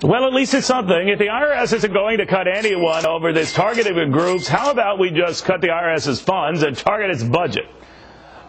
Well, at least it's something. If the IRS isn't going to cut anyone over this targeting of groups, how about we just cut the IRS's funds and target its budget?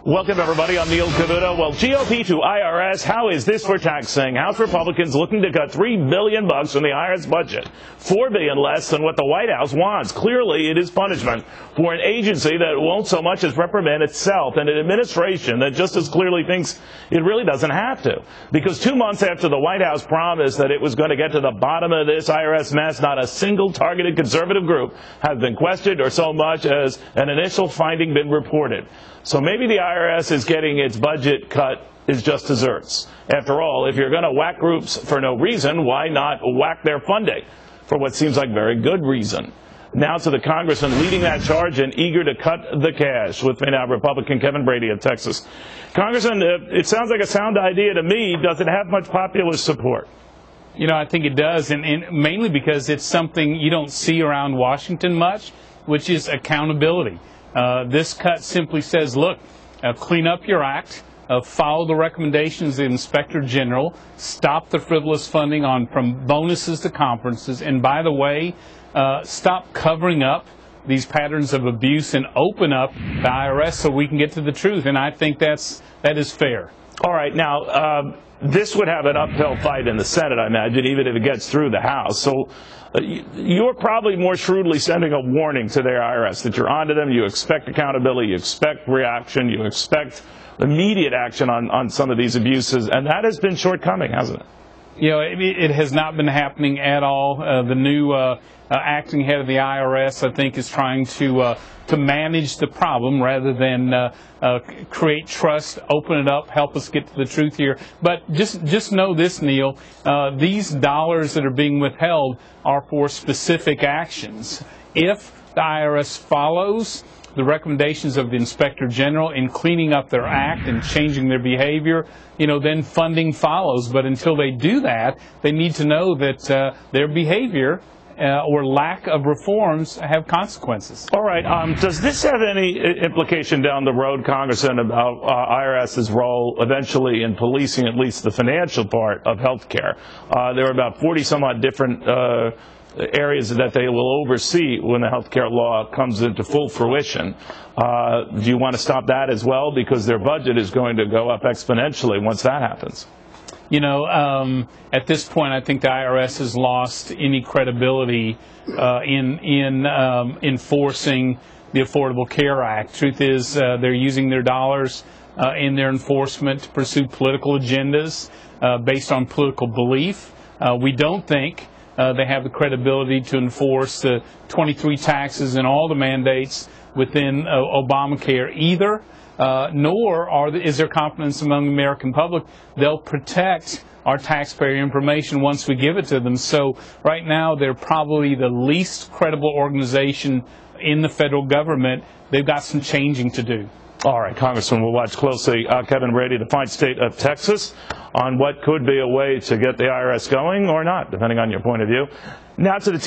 Welcome, everybody. I'm Neil Cavuto. Well, GOP to IRS, how is this for taxing? House Republicans looking to cut $3 billion from the IRS budget, $4 billion less than what the White House wants. Clearly, it is punishment for an agency that won't so much as reprimand itself, and an administration that just as clearly thinks it really doesn't have to. Because 2 months after the White House promised that it was going to get to the bottom of this IRS mess, not a single targeted conservative group has been questioned or so much as an initial finding been reported. So maybe the IRS is getting its budget cut is just desserts. After all, if you're going to whack groups for no reason, why not whack their funding for what seems like very good reason? Now to the congressman leading that charge and eager to cut the cash. With me now, Republican Congressman Brady of Texas. Congressman, it sounds like a sound idea to me. Does it have much popular support? You know, I think it does, and mainly because it's something you don't see around Washington much, which is accountability. This cut simply says, look, clean up your act, follow the recommendations of the Inspector General, stop the frivolous funding from bonuses to conferences, and by the way, stop covering up these patterns of abuse and open up the IRS so we can get to the truth. And I think that is fair. All right. Now, this would have an uphill fight in the Senate, I imagine, even if it gets through the House. So you're probably more shrewdly sending a warning to their IRS that you're onto them, you expect accountability, you expect reaction, you expect immediate action on some of these abuses, and that has been shortcoming, hasn't it? You know, it has not been happening at all. The new acting head of the IRS, I think, is trying to manage the problem rather than create trust, open it up, help us get to the truth here. But just know this, Neil, these dollars that are being withheld are for specific actions. If the IRS follows the recommendations of the Inspector General in cleaning up their act and changing their behavior, you know, then funding follows. But until they do that, they need to know that their behavior or lack of reforms have consequences. All right. Does this have any implication down the road, Congressman, about IRS's role eventually in policing at least the financial part of health care? There are about 40-some-odd different areas that they will oversee when the health care law comes into full fruition. Do you want to stop that as well? Because their budget is going to go up exponentially once that happens. You know, at this point, I think the IRS has lost any credibility in enforcing the Affordable Care Act. Truth is, they're using their dollars in their enforcement to pursue political agendas based on political belief. We don't think they have the credibility to enforce the 23 taxes and all the mandates within Obamacare either. Nor is there confidence among the American public they'll protect our taxpayer information once we give it to them. So right now they're probably the least credible organization in the federal government. They've got some changing to do. All right, Congressman, we'll watch closely. Kevin Brady, the fine state of Texas, on what could be a way to get the IRS going or not, depending on your point of view. Now to the